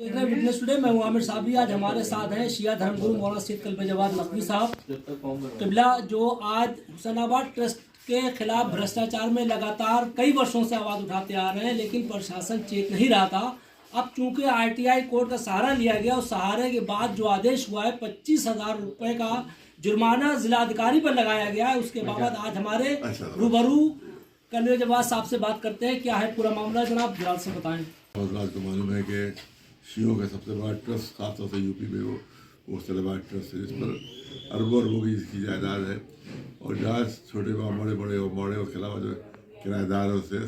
देख रहे हैं विटनेस टुडे। मैं हूं आमिर साबरी। आज हमारे साथ हैं शिया धर्मगुरु मौलाना सैयद कल्बे जवाद नकवी साहब किबला, जो आज हुसैनाबाद ट्रस्ट के खिलाफ भ्रष्टाचार में लगातार कई वर्षों से आवाज़ उठाते आ रहे हैं, लेकिन प्रशासन चेत नहीं रहा था। अब चूंकि आरटीआई कोर्ट का सहारा लिया गया, उस सहारे के बाद जो आदेश हुआ है 25,000 रुपये का जुर्माना जिलाधिकारी पर लगाया गया है, उसके बाबत आज हमारे रूबरू कल्बे जवाद साहब से बात करते हैं। क्या है पूरा मामला जनाब, जरा से बताएं। को मालूम है कि शियों का सबसे बड़ा ट्रस्ट खासतौर से यूपी में वो सलेबाद ट्रस्ट है, जिस पर अरबों अरबों की इसकी जायदाद है। और जहाँ छोटे बड़े बड़े और मोड़े उसके अलावा जो किराएदार है उससे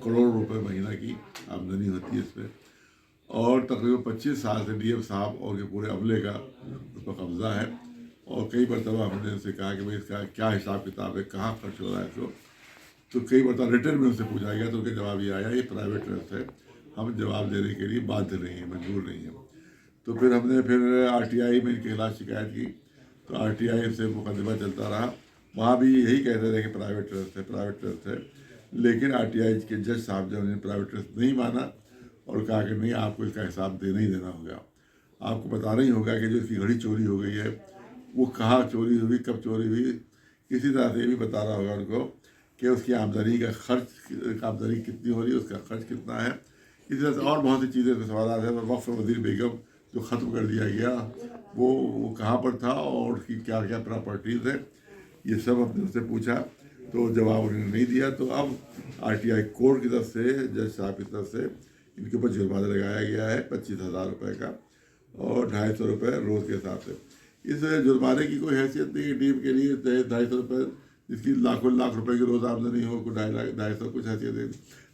करोड़ों रुपए महीना की आमदनी होती है इसमें। और तकरीबन 25 साल से डीएम साहब और के पूरे अमले का उस पर कब्जा है। और कई मरतबा हमने उनसे कहा कि भाई इसका क्या हिसाब किताब है, कहाँ खर्च हो रहा है इसको। तो कई मरतबा रिटर्न में उनसे पूछा गया तो उनका जवाब ये आया, ये प्राइवेट ट्रस्ट है, हम जवाब देने के लिए बाध्य नहीं हैं, मजबूर नहीं हैं। तो फिर हमने आरटीआई में इनके खिलाफ शिकायत की, तो आरटीआई से मुकदमा चलता रहा। वहाँ भी यही कहते रहे कि प्राइवेट ट्रस्ट है, प्राइवेट ट्रस्ट है। लेकिन आरटीआई के जज साहब ने उन्हें प्राइवेट ट्रस्ट नहीं माना और कहा कि नहीं, आपको इसका हिसाब देना ही देना होगा। आपको बताना ही होगा कि जो इसकी घड़ी चोरी हो गई है वो कहाँ चोरी हुई, कब चोरी हुई। इसी तरह से ये भी बताना होगा उनको कि उसकी आमदनी का खर्च, आमदनी कितनी हो रही है, उसका खर्च कितना है। इस तरह से और बहुत सी चीज़ें सवाल हैं। वक्फ वज़ीर बेगम जो ख़त्म कर दिया गया वो कहाँ पर था और उसकी क्या क्या प्रॉपर्टीज़ है, ये सब हमने उससे पूछा तो जवाब उन्होंने नहीं दिया। तो अब आरटीआई कोर्ट की तरफ से, जज साहब की तरफ से इनके ऊपर जुर्माना लगाया गया है 25,000 रुपये का और 250 रुपये रोज़ के हिसाब से। इस जुर्माने की कोई हैसियत नहीं है टीम के लिए। 250 रुपये जिसकी लाखों लाख रुपए की रोज़ आमदनी हो, को 250 कुछ हैसियत है।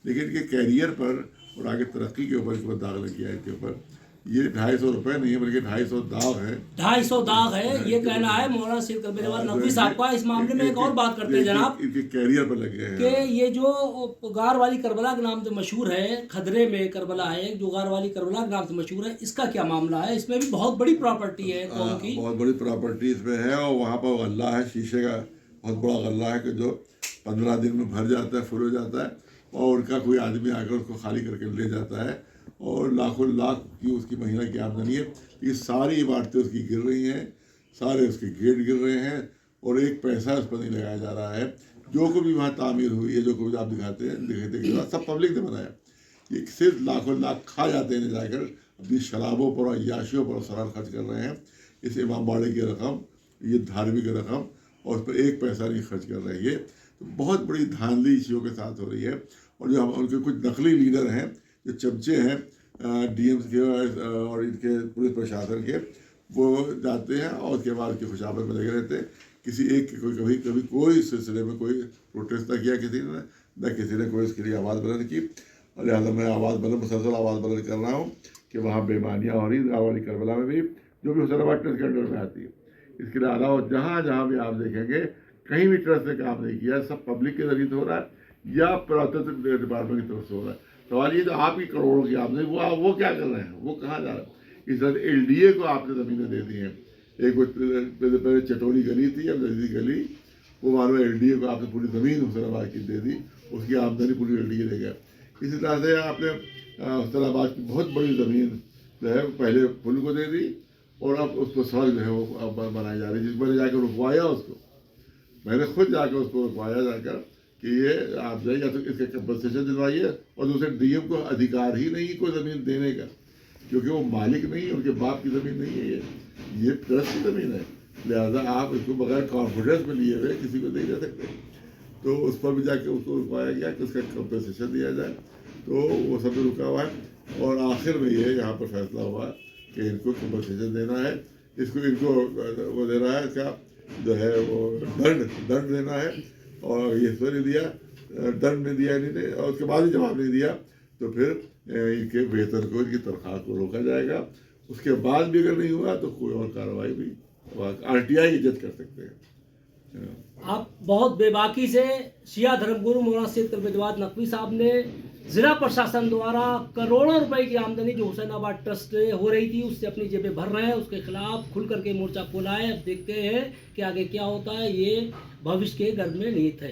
लेकिन इनके कैरियर पर और आगे तरक्की के ऊपर इसको दाग लग गया है। इनके ऊपर ये 250 रुपये नहीं है बल्कि 250 दाग है, 250 दाग है, ये कहना है मौलाना सैयद कल्बे जवाद नकवी साहब का। इस मामले में एक और बात करते हैं जनाब, इनके कैरियर पर लग गए हैं कि ये जो गार वाली करबला के नाम से मशहूर है, खदरे में करबला है जो गार वाली करबला के नाम से मशहूर है, इसका क्या मामला है? इसमें भी बहुत बड़ी प्रॉपर्टी है कौम की, बहुत बड़ी प्रॉपर्टी इसमें है। और वहाँ पर गल्ला है, शीशे का बहुत बड़ा गल्ला है कि जो 15 दिन में भर जाता है, फुल हो जाता है। और उनका कोई आदमी आकर उसको खाली करके ले जाता है और लाखों लाख की उसकी महीना की आमदनी है। ये सारी इमारतें उसकी गिर रही हैं, सारे उसके गेट गिर रहे हैं और एक पैसा उस पर नहीं लगाया जा रहा है। जो को भी वहाँ तामीर हुई है, जो को भी आप दिखाते हैं सब पब्लिक ने बनाया। ये सिर्फ लाखों लाख खा जाते हैं जाकर अपनी शराबों पर और याशियों पर सरार खर्च कर रहे हैं। इस इमाम बाड़े की रकम, ये धार्मिक रकम, और उस पर एक पैसा नहीं खर्च कर रहे हैं। तो बहुत बड़ी धांधली इश्यूओं के साथ हो रही है। और जो हम उनके कुछ नकली लीडर हैं, जो चमचे हैं डीएम्स के और इनके पुलिस प्रशासन के, वो जाते हैं और उसके बाद उसकी खुशामद में लगे रहते हैं। किसी एक के कभी कोई सिलसिले में कोई प्रोटेस्ट ना किया किसी ने, न किसी ने कोई इसके लिए आवाज़ बुलंद की। और लिहाजा मैं मुसलसल आवाज़ बुलंद कर रहा हूँ कि वहाँ बेमानियाँ हो रही गाँव वाली करबला में भी, जो भी हुसैनाबाद ट्रस्ट के अंडर में आती है। इसके अलावा जहाँ जहाँ भी आप देखेंगे कहीं भी ट्रस्ट ने काम नहीं किया, सब पब्लिक के जरिए से हो रहा है या पुरातत्व डिपार्टमेंट की तरफ से हो रहा है। सवाल ये तो आपकी करोड़ों की आमदनी वो क्या कर रहे हैं, वो कहाँ जा रहा है। इस तरह एलडीए को आपने ज़मीनें दे दी हैं। एक पहले चटोरी गली थी, अब नजदी गली, वो मालूम एलडीए को आपने पूरी ज़मीन हुसैनाबाद की दे दी, उसकी आमदनी पूरी एलडीए ले गया। इसी तरह से आपने हुसैनाबाद की बहुत बड़ी ज़मीन जो है पहले पुल को दे दी और अब उसको सड़क जो है वो अब बनाई जा रही है, जिस मैंने जाकर रुकवाया उसको, मैंने खुद जाकर उसको रुकवाया जाकर कि ये आप जाइए या तो इसका कंपनसेशन दिलवाइए। और दूसरे डीएम को अधिकार ही नहीं कोई ज़मीन देने का, क्योंकि वो मालिक नहीं है, उनके बाप की ज़मीन नहीं है, ये ट्रस्ट की ज़मीन है। लिहाजा आप इसको बगैर कॉन्फिडेंस में लिए हुए किसी को नहीं दे सकते। तो उस पर भी जाके उसको रुकवाया गया कि उसका कंपनसेशन दिया जाए। तो वो सब रुका हुआ है और आखिर में ये यहाँ पर फैसला हुआ कि इनको कंपनसेशन देना है, इनको वो देना है, इसका जो है वो दंड देना है। और ये इसको नहीं दिया, दंड नहीं दिया, नहीं और उसके बाद भी जवाब नहीं दिया, तो फिर इनके वेतन को, इनकी तनख्वाह को रोका जाएगा। उसके बाद भी अगर नहीं हुआ तो कोई और कार्रवाई भी आरटीआई जज कर सकते हैं। आप बहुत बेबाकी से शिया धर्मगुरु मौलाना सैयद कल्बे जवाद नकवी साहब ने जिला प्रशासन द्वारा करोड़ों रुपए की आमदनी जो हुसैनाबाद ट्रस्ट से हो रही थी उससे अपनी जेबें भर रहे हैं, उसके खिलाफ खुल करके मोर्चा खोला है। अब देखते हैं कि आगे क्या होता है। ये भविष्य के गर्भ में निहित है।